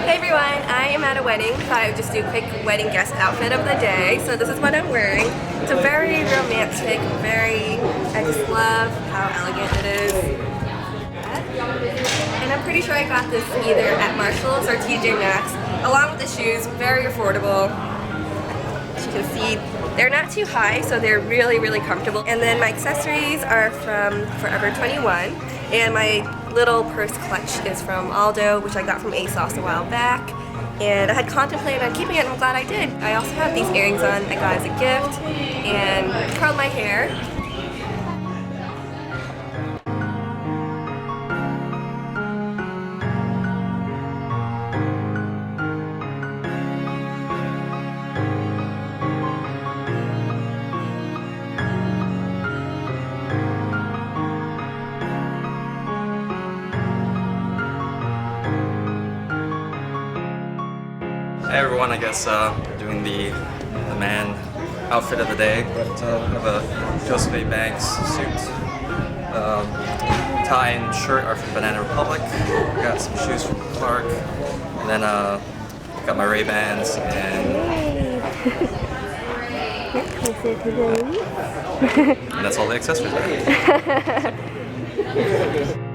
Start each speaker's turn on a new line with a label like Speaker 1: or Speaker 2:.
Speaker 1: Hey everyone, I am at a wedding, so I would just do a quick wedding guest outfit of the day. So this is what I'm wearing. It's a very romantic, I just love how elegant it is. And I'm pretty sure I got this either at Marshall's or TJ Maxx, along with the shoes, very affordable. As you can see, they're not too high, so they're really comfortable. And then my accessories are from Forever 21, and my little purse clutch is from Aldo, which I got from ASOS a while back. And I had contemplated on keeping it, and I'm glad I did. I also have these earrings on I got as a gift, and curled my hair.
Speaker 2: Hey everyone, I guess doing the man outfit of the day. I have a Joseph A. Banks suit. Tie and shirt are from Banana Republic. Got some shoes from Clark. And then got my Ray-Bans and and that's all the accessories I have.